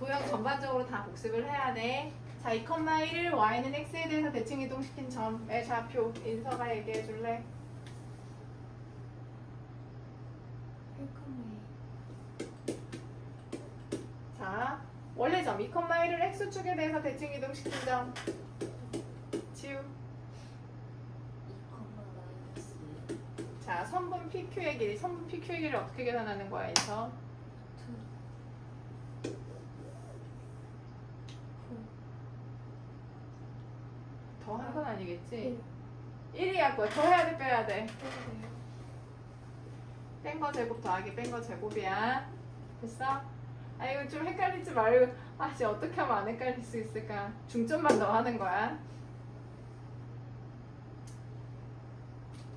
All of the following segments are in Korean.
도형 전반적으로 다 복습을 해야 돼. 자, 2,1을 y는 x에 대해서 대칭 이동시킨 점의 좌표. 인서가 얘기해 줄래? 자, 원래 점 2,1을 x축에 대해서 대칭 이동시킨 점. 지우. 자, 선분 PQ의 길이. 선분 PQ의 길이를 어떻게 계산하는 거야, 인서? 더 한 건 아니겠지? 1이 할 거야. 더 해야 돼, 빼야 돼? 뺀 거 제곱 더하기 뺀 거 제곱이야. 됐어? 아, 이거 좀 헷갈리지 말고. 아, 이제 어떻게 하면 안 헷갈릴 수 있을까? 중점만 더 하는 거야.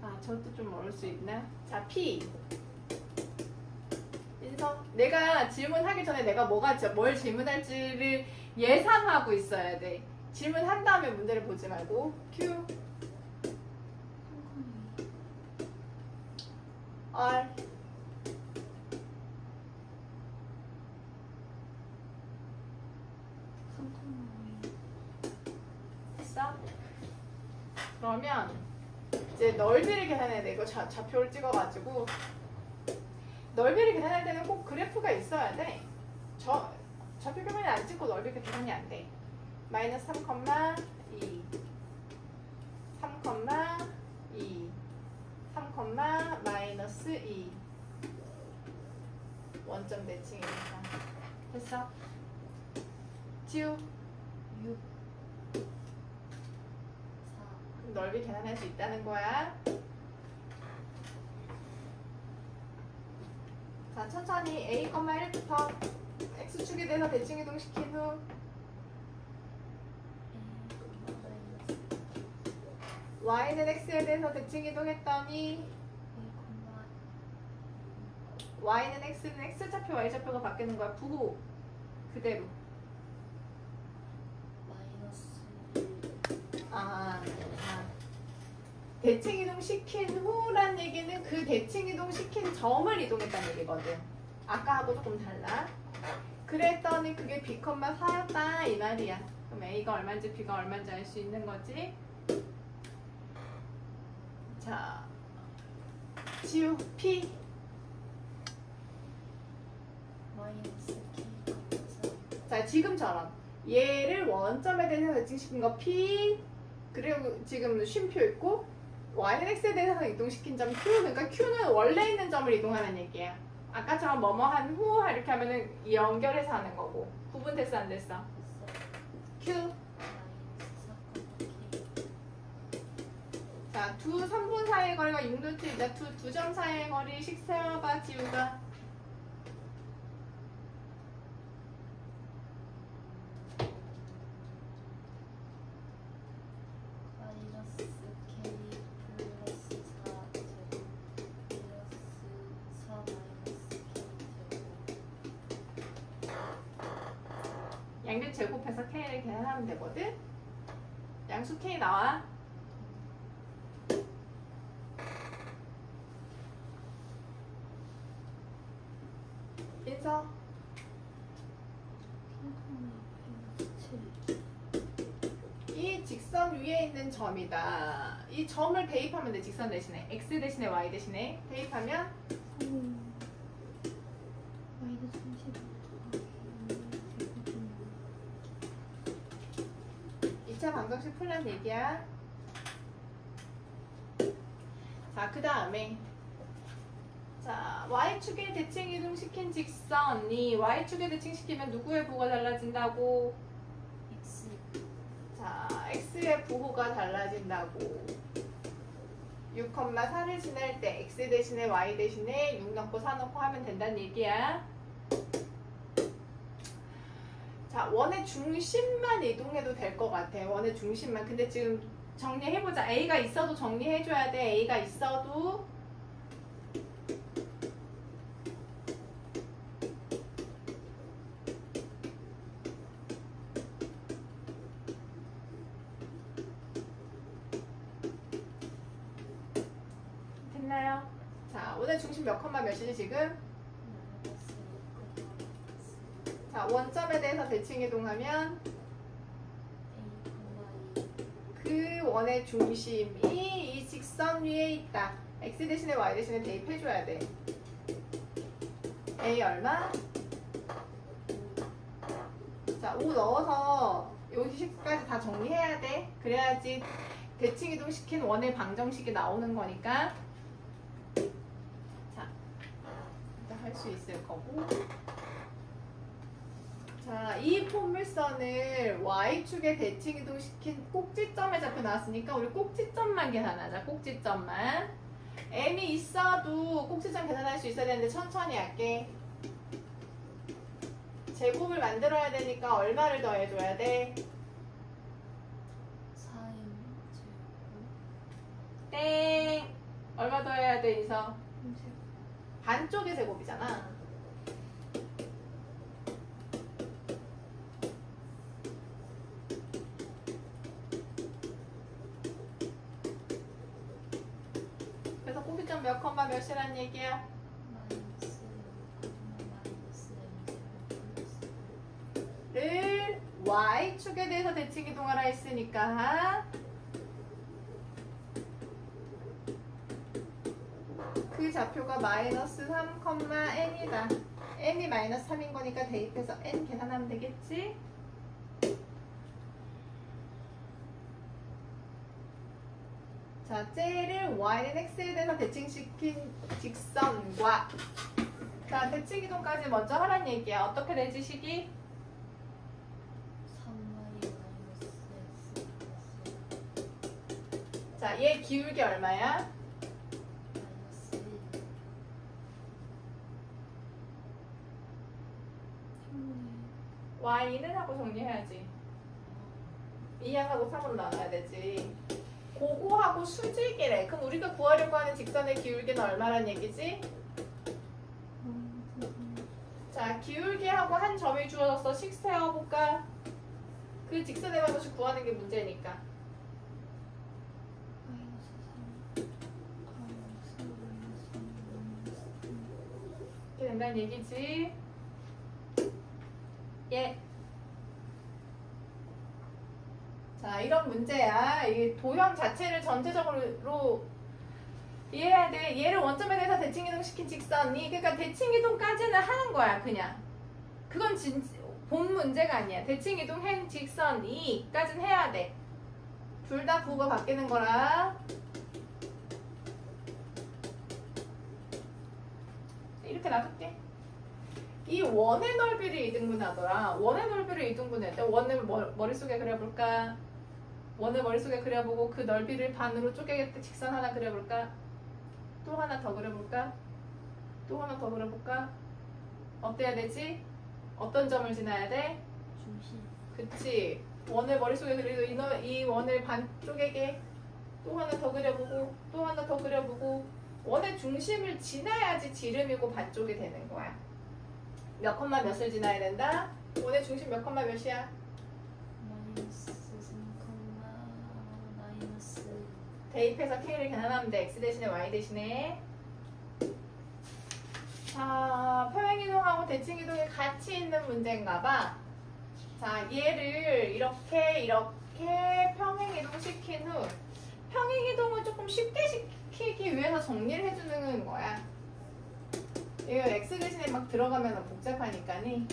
아, 저것도 좀 어려울 수 있나? 자, P. 인성. 내가 질문하기 전에 내가 뭘 질문할지를 예상하고 있어야 돼. 질문한 다음에 문제를 보지 말고. Q. R. 됐어? 그러면 이제 넓이를 계산해야 돼. 이거 좌표를 찍어가지고 넓이를 계산할 때는 꼭 그래프가 있어야 돼. 좌표 표면에 안 찍고 넓이가 계산이 안 돼. 마이너스 3,2 3,2 3, 마이너스 2 원점 대칭이니까. 됐어? 지우 6 4 넓이 계산할 수 있다는 거야. 자, 천천히 A, 1부터 X축에 대해서 대칭 이동시킨 후 Y는 X에 대해서 대칭 이동했더니 Y는 X는 X좌표, Y좌표가 바뀌는 거야. 부호 그대로. 대칭 이동시킨 후란 얘기는 그 대칭 이동시킨 점을 이동했다는 얘기거든. 아까하고 조금 달라. 그랬더니 그게 B, 4였다 이 말이야. 그럼 A가 얼마인지 B가 얼마인지 알 수 있는 거지. 자, 지우 P 자, 지금처럼 얘를 원점에 대해서 대칭시킨 거 P, 그리고 지금 쉼표 있고 Y는 X에 대해서 이동시킨 점 Q. 그러니까 Q는 원래 있는 점을 이동하는 얘기야. 아까처럼 뭐뭐 한 후 이렇게 하면은 연결해서 하는 거고. 구분 됐어 안 됐어? Q. 자, 두 선분 사이의 거리가 6루트이다. 두 점 사이의 거리씩 세워봐, 지우가. 양변 제곱해서 K를 계산하면 되거든? 양수 K 나와. 인서. 이 직선 위에 있는 점이다. 이 점을 대입하면 돼. 직선 대신에 X 대신에 Y 대신에 대입하면 2차 방정식 풀란 얘기야. 자, 그 다음에 자, Y축에 대칭 이동시킨 직선이 Y축에 대칭시키면 누구의 부호가 달라진다고? X. 자, X의 부호가 달라진다고. 6,4를 지날 때 X 대신에 Y 대신에 6 넣고 4 넣고 하면 된다는 얘기야. 자, 원의 중심만 이동해도 될 것 같아. 원의 중심만. 근데 지금 정리해보자. A가 있어도 정리해줘야 돼. A가 있어도. 됐나요? 자, 원의 중심 몇 컴마 몇이지 지금? 자, 원점에 대해서 대칭 이동하면 그 원의 중심이 이 직선 위에 있다. x 대신에 y 대신에 대입해줘야 돼. a 얼마? 자, 5 넣어서 요식까지 다 정리해야 돼. 그래야지 대칭 이동시킨 원의 방정식이 나오는 거니까. 자, 일단 할 수 있을 거고. 자, 이 포물선을 y축에 대칭 이동시킨 꼭지점에 잡혀 나왔으니까 우리 꼭지점만 계산하자. 꼭지점만. m이 있어도 꼭지점 계산할 수 있어야 되는데 천천히 할게. 제곱을 만들어야 되니까 얼마를 더해줘야 돼? 4m 땡! 얼마 더해야 돼, 이서? 반쪽의 제곱이잖아. 그래서 꼭지점 몇 컴마 몇이란 얘기야? 를 y축에 대해서 대칭 이동하라 했으니까 그 좌표가 마이너스 3, n이다. n이 마이너스 3인 거니까 대입해서 n 계산하면 되겠지? 자, 쟤를 y는 x에 대해서 대칭시킨 직선과 자, 대칭 이동까지 먼저 하란 얘기야. 어떻게 되지, 식이? 3y x 자, 얘 기울기 얼마야? 마이너스 1 y는 하고 정리해야지. 2항하고 3으로 나눠야 되지. 고고하고 수직이래. 그럼 우리가 구하려고 하는 직선의 기울기는 얼마란 얘기지? 자, 기울기하고 한 점이 주어졌어. 식 세워볼까? 그 직선의 방정식 구하는 게 문제니까. 이렇게 된다는 얘기지. 예. 자, 이런 문제야. 이 도형 자체를 전체적으로 이해해야 돼. 얘를 원점에 대해서 대칭 이동시킨 직선이, 그러니까 대칭 이동까지는 하는 거야, 그냥. 그건 본 문제가 아니야. 대칭 이동한 직선이까지는 해야 돼. 둘 다 부호가 바뀌는 거라. 이렇게 놔둘게. 이 원의 넓이를 이등분하더라. 원의 넓이를 이등분할 때 원을 머릿속에 그려볼까? 원을 머릿속에 그려보고 그 넓이를 반으로 쪼개게 직선 하나 그려볼까? 또 하나 더 그려볼까? 또 하나 더 그려볼까? 어때야 되지? 어떤 점을 지나야 돼? 중심 그치? 원을 머릿속에 그리고 이 원을 반 쪼개게 또 하나 더 그려보고 또 하나 더 그려보고 원의 중심을 지나야지 지름이고 반쪽이 되는 거야. 몇 컴마 몇을 지나야 된다? 원의 중심 몇 컴마 몇이야? 마이너스 3, 마이너스 대입해서 k를 계산하면 돼. x 대신에 y 대신에. 자, 평행이동하고 대칭이동이 같이 있는 문제인가 봐. 자, 얘를 이렇게 평행이동 시킨 후 평행이동을 조금 쉽게 시키기 위해서 정리를 해주는 거야. 이거 x 대신에 막 들어가면 복잡하니까니.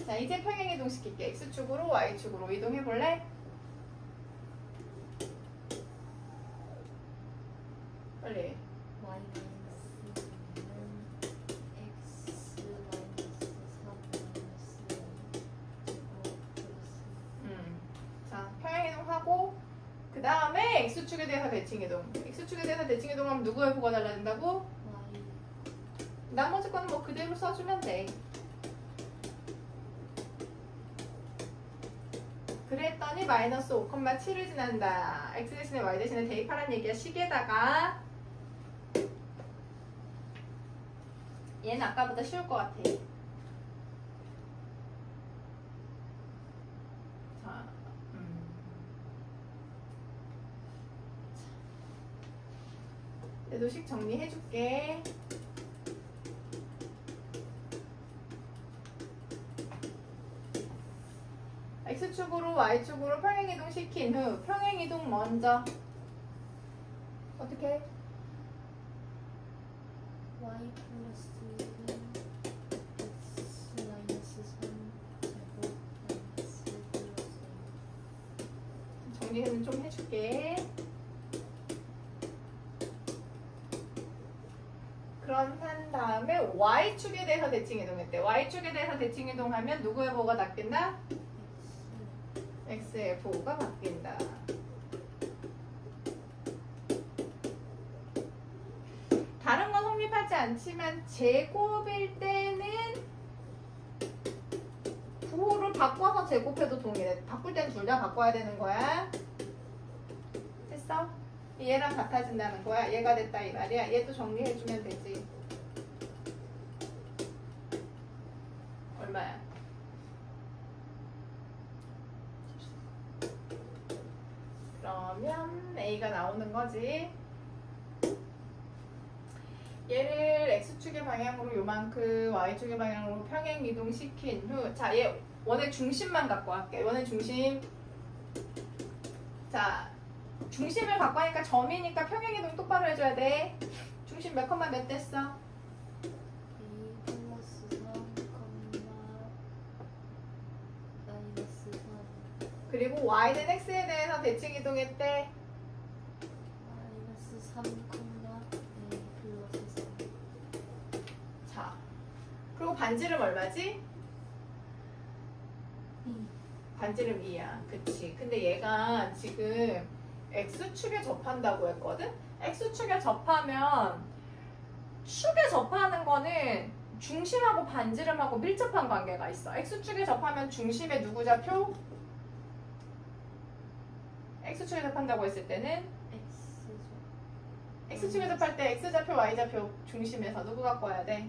자, 이제 평행이동 시킬게. x축으로 y축으로 이동해볼래? 빨리. 마이너스는 x 마이너스 3 마이너스 제곱 플러스 자, 평행이동하고 그 다음에 x축에 대해서 대칭이동. x축에 대해서 대칭이동하면 누구의 부가 달라진다고? y 나머지 거는 뭐 그대로 써주면 돼. 그랬더니 마이너스 5,7을 지난다. x 대신에 y 대신에 대입하라는 얘기야. 식에다가 얘는 아까보다 쉬울 것 같아. 자, 노식 정리해줄게. X축으로 Y축으로 평행이동 시킨 후 평행이동 먼저 어떻게 해? y 플러스 1은 x 마이너스 3 제곱 마이너스 플러스 정리는 좀 해줄게. 그럼 한 다음에 Y축에 대해서 대칭 이동했대. Y축에 대해서 대칭 이동하면 누구의 보호가 바뀐다? x X의 보호가 바뀐다. 다른 건 성립하지 않지만 제곱일 때는 부호를 바꿔서 제곱해도 동일해. 바꿀 땐 둘 다 바꿔야 되는 거야. 됐어? 얘랑 같아진다는 거야. 얘가 됐다 이 말이야. 얘도 정리해주면 되지. 얼마야? 그러면 A가 나오는 거지. 얘를 X축의 방향으로 요만큼 Y축의 방향으로 평행 이동시킨 후 자, 얘 원의 중심만 갖고 갈게. 원의 중심. 자, 중심을 갖고 하니까 점이니까 평행 이동 똑바로 해줘야 돼. 중심 몇 컴마 몇 됐어? 2 플러스 3 마이너스 3 그리고 Y는 X에 대해서 대칭 이동했대. 마이너스 3 a 플러스 3 자, 그리고 반지름 얼마지? 2 반지름 2야. 그치. 근데 얘가 지금 X축에 접한다고 했거든? X축에 접하면 축에 접하는 거는 중심하고 반지름하고 밀접한 관계가 있어. X축에 접하면 중심에 누구 좌표? X축에 접한다고 했을 때는 x죠 X축에 접할 때 X좌표, Y좌표 중심에서 누구 갖고 와야 돼?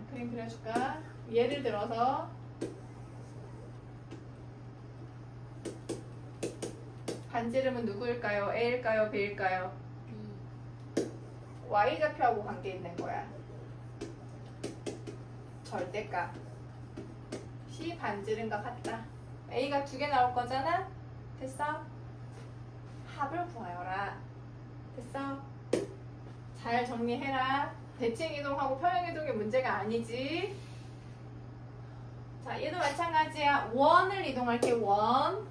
그림 그려줄까? 예를 들어서 반지름은 누구일까요? A일까요? B일까요? b Y좌표하고 관계 있는 거야. 절대값 C 반지름과 같다. A가 2개 나올 거잖아? 됐어? 합을 구하여라. 됐어? 잘 정리해라. 대칭 이동하고 평행 이동이 문제가 아니지. 자, 얘도 마찬가지야. 원을 이동할게. 원.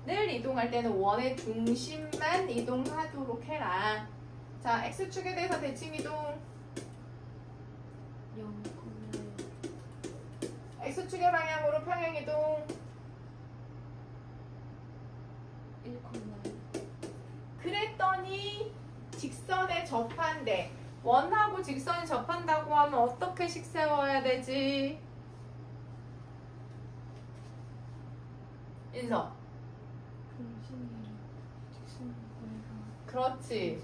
늘 이동할 때는 원의 중심만 이동하도록 해라. 자, X축에 대해서 대칭 이동. 0, X축의 방향으로 평행 이동. 1, 그랬더니 직선에 접한대. 원하고 직선이 접한다고 하면 어떻게 식 세워야 되지? 인서. 그렇지.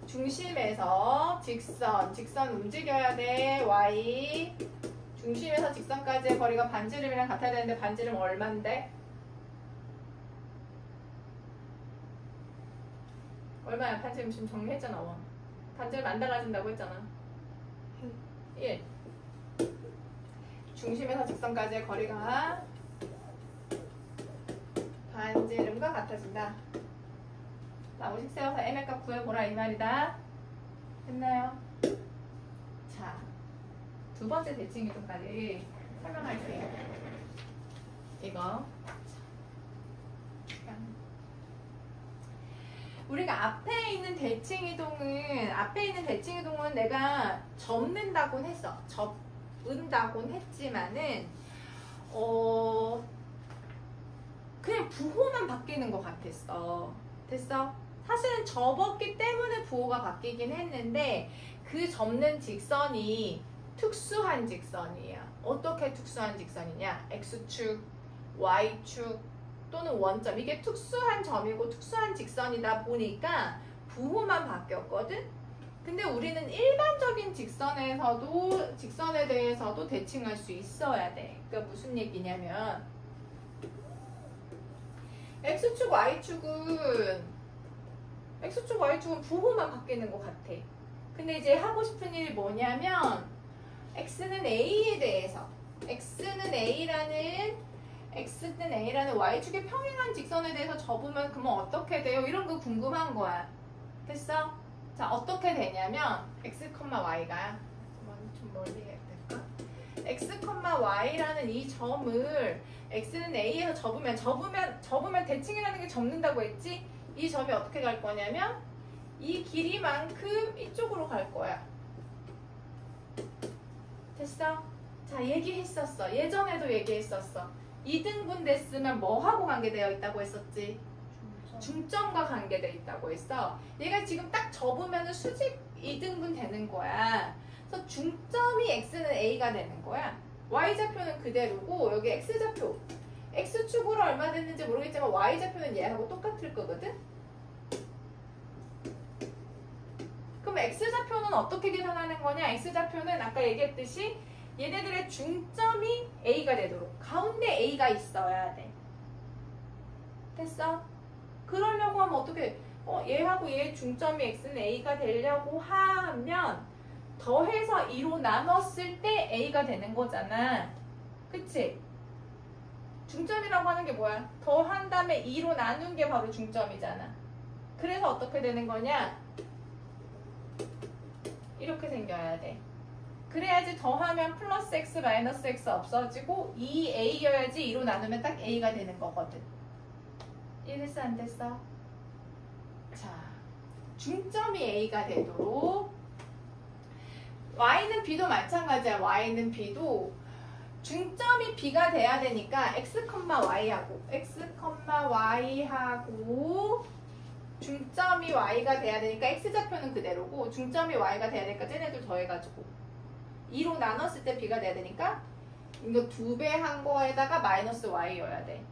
중심에서 직선 움직여야 돼. Y. 중심에서 직선까지의 거리가 반지름이랑 같아야 되는데 반지름 얼만데? 얼마야? 반지름 지금 정리했잖아. 원. 반지름 안 달라진다고 했잖아. 1. 중심에서 직선까지의 거리가 반지름과 같아진다. 나머지 세워서 m의 값 구해보라 이 말이다. 됐나요? 자, 두 번째 대칭 이동까지 설명할게요. 이거 우리가 앞에 있는 대칭 이동은 내가 접는다곤 했어. 접은다곤 했지만은 그냥 부호만 바뀌는 것 같았어. 됐어? 사실은 접었기 때문에 부호가 바뀌긴 했는데 그 접는 직선이 특수한 직선이야. 어떻게 특수한 직선이냐? X축, Y축 또는 원점. 이게 특수한 점이고 특수한 직선이다 보니까 부호만 바뀌었거든? 근데 우리는 일반적인 직선에 대해서도 대칭할 수 있어야 돼. 그러니까 무슨 얘기냐면 X축, Y축은 부호만 바뀌는 것 같아. 근데 이제 하고 싶은 일이 뭐냐면 x는 a에 대해서 x는 a라는 y축의 평행한 직선에 대해서 접으면 그러면 어떻게 돼요? 이런 거 궁금한 거야. 됐어? 자, 어떻게 되냐면 x, y가 좀 멀리 해야 될까? x, y라는 이 점을 x는 a에서 접으면 대칭이라는 게 접는다고 했지? 이 점이 어떻게 갈 거냐면 이 길이만큼 이쪽으로 갈 거야. 됐어? 자, 얘기했었어. 예전에도 얘기했었어. 이등분 됐으면 뭐하고 관계되어 있다고 했었지? 중점과 관계되어 있다고 했어. 얘가 지금 딱 접으면 수직 이등분 되는 거야. 그래서 중점이 x는 a가 되는 거야. y좌표는 그대로고 여기 x좌표. x축으로 얼마 됐는지 모르겠지만 y좌표는 얘하고 똑같을 거거든? 그럼 x좌표는 어떻게 계산하는 거냐? x좌표는 아까 얘기했듯이 얘네들의 중점이 a가 되도록 가운데 a가 있어야 돼. 됐어? 그러려고 하면 어떻게 얘하고 얘 중점이 x는 a가 되려고 하면 더해서 2로 나눴을 때 a가 되는 거잖아. 그치? 중점이라고 하는 게 뭐야? 더한 다음에 2로 나눈 게 바로 중점이잖아. 그래서 어떻게 되는 거냐? 이렇게 생겨야 돼. 그래야지 더하면 플러스 x 마이너스 x 없어지고 2a여야지 2로 나누면 딱 a가 되는 거거든. 이해됐어 안 됐어? 자, 중점이 a가 되도록 y는 b도 마찬가지야. y는 b도 중점이 b가 돼야 되니까 x, y하고 중점이 y가 돼야 되니까 x좌표는 그대로고 중점이 y가 돼야 되니까 쟤네들 더해가지고 2로 나눴을 때 b가 돼야 되니까 이거 2배 한 거에다가 마이너스 y여야 돼.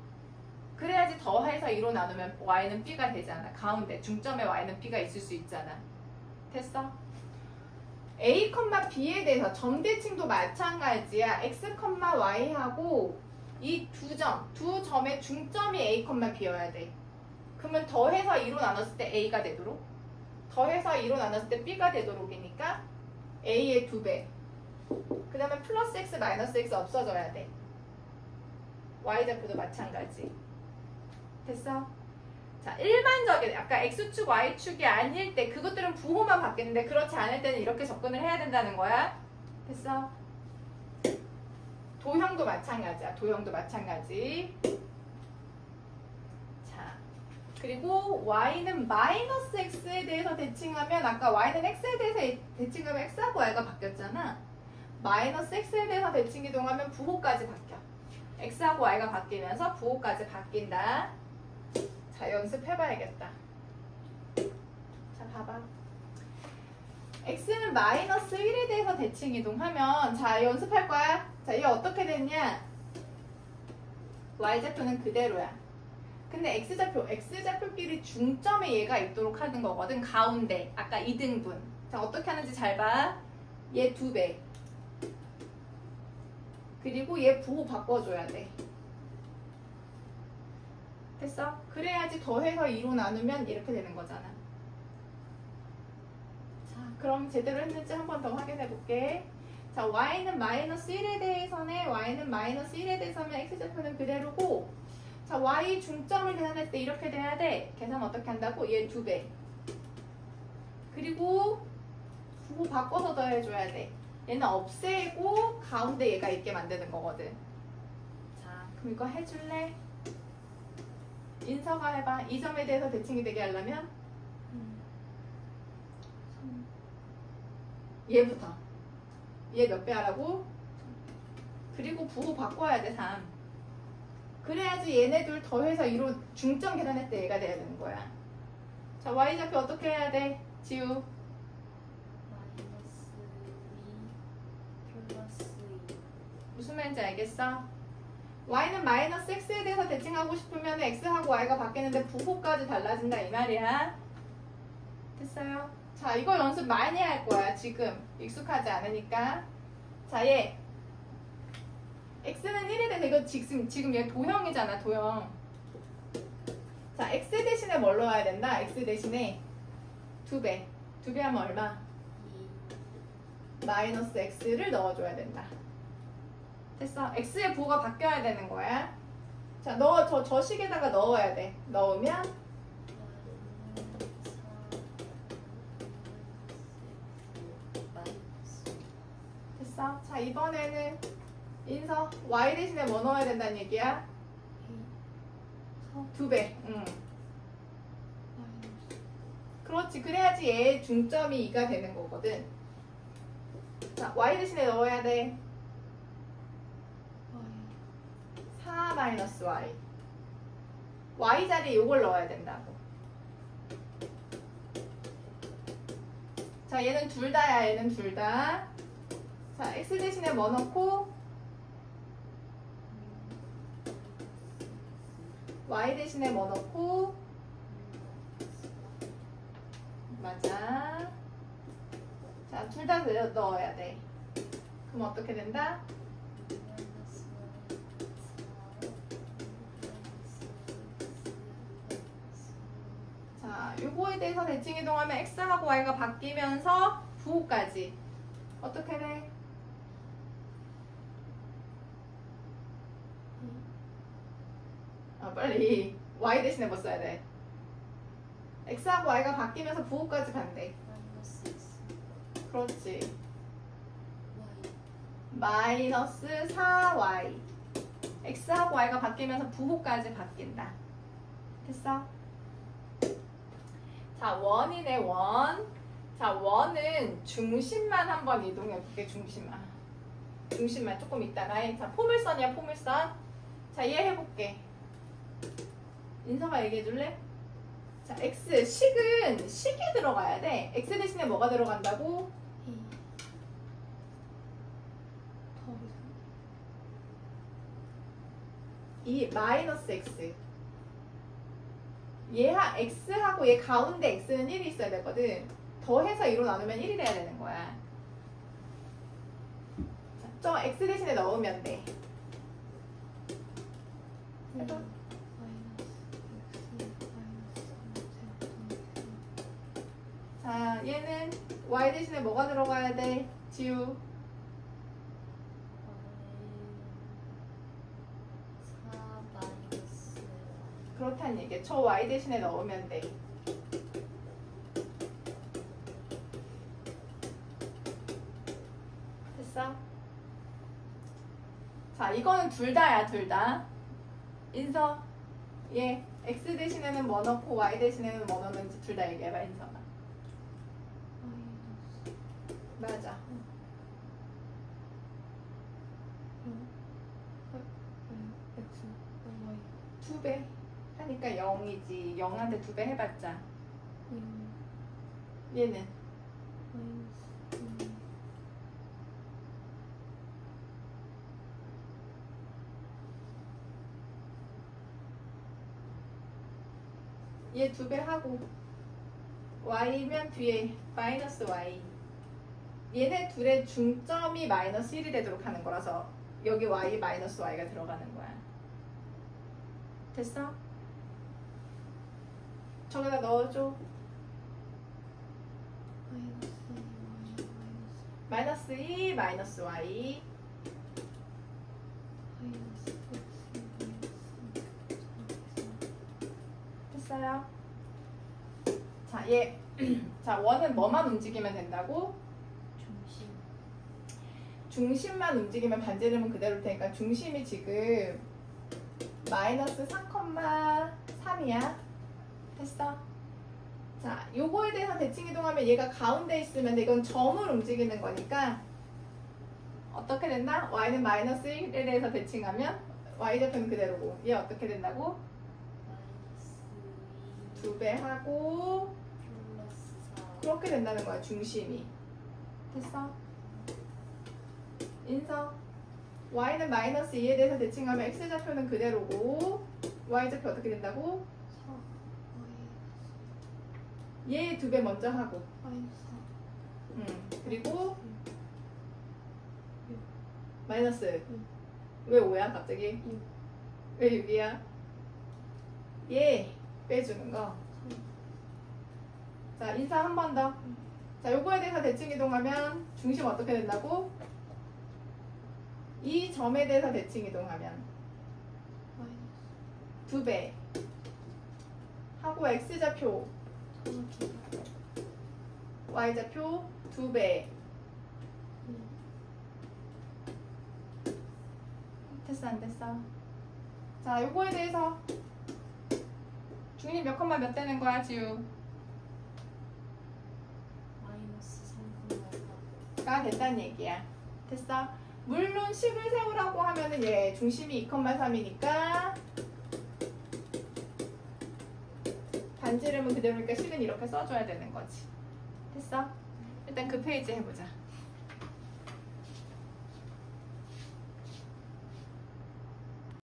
그래야지 더해서 2로 나누면 y는 b가 되잖아. 가운데 중점에 y는 b가 있을 수 있잖아. 됐어? a, b에 대해서 점대칭도 마찬가지야. x, y하고 이 두 점의 중점이 a, b여야 돼. 그러면 더해서 2로 나눴을 때 a가 되도록 더해서 2로 나눴을 때 b가 되도록이니까 a의 2배 그 다음에 플러스 x 마이너스 x 없어져야 돼. y좌표도 마찬가지. 됐어? 자, 일반적인 아까 x축, y축이 아닐 때 그것들은 부호만 바뀌는데 그렇지 않을 때는 이렇게 접근을 해야 된다는 거야. 됐어? 도형도 마찬가지야. 도형도 마찬가지. 자, 그리고 y는 마이너스 x에 대해서 대칭하면 아까 y는 x에 대해서 대칭하면 x하고 y가 바뀌었잖아. 마이너스 x에 대해서 대칭 이동하면 부호까지 바뀌어. x하고 y가 바뀌면서 부호까지 바뀐다. 자, 연습해봐야겠다. 자, 봐봐. x는 마이너스 1에 대해서 대칭 이동하면 자, 연습할 거야. 자, 얘 어떻게 됐냐? y좌표는 그대로야. 근데 x좌표끼리 중점에 얘가 있도록 하는 거거든. 가운데. 아까 이등분. 자, 어떻게 하는지 잘 봐. 얘 2배. 그리고 얘 부호 바꿔줘야 돼. 됐어? 그래야지 더해서 2로 나누면 이렇게 되는 거잖아. 자, 그럼 제대로 했는지 한 번 더 확인해 볼게. 자, y는 마이너스 1에 대해서는 x좌표는 그대로고 자, y 중점을 계산할 때 이렇게 돼야 돼. 계산 어떻게 한다고? 얘 2배. 그리고 부호 바꿔서 더해줘야 돼. 얘는 없애고 가운데 얘가 있게 만드는 거거든. 자, 그럼 이거 해줄래? 인서가 해봐. 이 점에 대해서 대칭이 되게 하려면 얘부터 얘 몇 배 하라고? 그리고 부호 바꿔야 돼. 3. 그래야지 얘네들 더해서 2로 중점 계산할 때 얘가 돼야 되는 거야. 자, y좌표 어떻게 해야 돼? 지우. 마이너스 2 플러스 2. 무슨 말인지 알겠어? y는 마이너스 x에 대해서 대칭하고 싶으면 x하고 y가 바뀌는데 부호까지 달라진다 이 말이야. 됐어요? 자, 이거 연습 많이 할 거야. 지금 익숙하지 않으니까. 자, 얘 x는 1에 대해서 이거 지금 얘 도형이잖아. 도형. 자, x 대신에 뭘 넣어야 된다? x 대신에 2배. 2배 하면 얼마? 2. 마이너스 x를 넣어줘야 된다. 됐어? x의 부호가 바뀌어야 되는 거야. 자, 저 식에다가 넣어야 돼. 넣으면 됐어? 자, 이번에는 인서 y 대신에 뭐 넣어야 된다는 얘기야? 2배. 응. 그렇지. 그래야지 얘의 중점이 2가 되는 거거든. 자, y 대신에 넣어야 돼. 4 마이너스 y. y 자리에 요걸 넣어야 된다고. 자, 얘는 둘 다야. 얘는 둘 다. 자, x 대신에 뭐 넣고 y 대신에 뭐 넣고 맞아. 자, 둘 다 넣어야 돼. 그럼 어떻게 된다? 자, 요거에 대해서 대칭 이동하면 x하고 y가 바뀌면서 부호까지 어떻게 돼? 빨리 y 대신에 뭐 써야 돼? x하고 y가 바뀌면서 부호까지 간대. 그렇지. 마이너스 4y. x하고 y가 바뀌면서 부호까지 바뀐다. 됐어? 자, 원이네, 원. 자, 원은 중심만 한번 이동해볼게, 중심만. 중심만 조금 있다가 해. 자, 포물선이야, 포물선. 자, 얘 해볼게. 인서가 얘기해줄래? 자, x, 식은 식이 들어가야 돼. x 대신에 뭐가 들어간다고? 이 마이너스 x. 얘하 x하고 얘 가운데 x는 1이 있어야 되거든. 더해서 2로 나누면 1이 돼야 되는 거야. 자, 저 x 대신에 넣으면 돼. 해봐. 자, 얘는 y 대신에 뭐가 들어가야 돼? 지우. 4 마이너스 그렇다는 얘기야. 저 y 대신에 넣으면 돼. 됐어? 자, 이거는 둘 다야, 둘 다. 인서. 얘 x 대신에는 뭐 넣고 y 대신에는 뭐 넣는지 둘 다 얘기해봐, 인서가. 맞아. 두 배 하니까 0이지. 0한테 2배 해봤자. 얘는 얘 2배 하고 y면 뒤에 마이너스 y. 얘네 둘의 중점이 마이너스 1이 되도록 하는 거라서 여기 y 마이너스 y가 들어가는 거야. 됐어? 저기다 넣어줘. 마이너스 2 마이너스 y. 됐어요? 자, 얘 자, 원은 뭐만 움직이면 된다고? 중심만 움직이면 반지름은 그대로일 테니까 중심이 지금 마이너스 3,3이야. 됐어? 자, 요거에 대해서 대칭 이동하면 얘가 가운데 있으면 이건 점을 움직이는 거니까 어떻게 된다? y는 마이너스 1에 대해서 대칭하면 y좌표는 그대로고 얘 어떻게 된다고? 마이너스 2배 하고 플러스 4 그렇게 된다는 거야, 중심이. 됐어? 인서. y는 마이너스 2에 대해서 대칭하면 x좌표는 그대로고 y좌표 어떻게 된다고? 얘 2배 먼저 하고 그리고 마이너스 왜 5야 갑자기? 왜 6이야? 얘 빼주는 거. 자, 인사 한 번 더. 자, 요거에 대해서 대칭 이동하면 중심 어떻게 된다고? 이 점에 대해서 대칭 이동하면 마이너스 2배 하고 x좌표 y좌표 2배. 됐어 안 됐어? 자, 요거에 대해서 중립 몇 컴마 몇 되는 거야 지우? 마이너스 3,4 가 된다는 얘기야. 됐어? 물론 식을 세우라고 하면은 얘 중심이 2,3이니까 반지름은 그대로니까 식은 이렇게 써줘야 되는 거지. 됐어? 일단 그 페이지 해보자.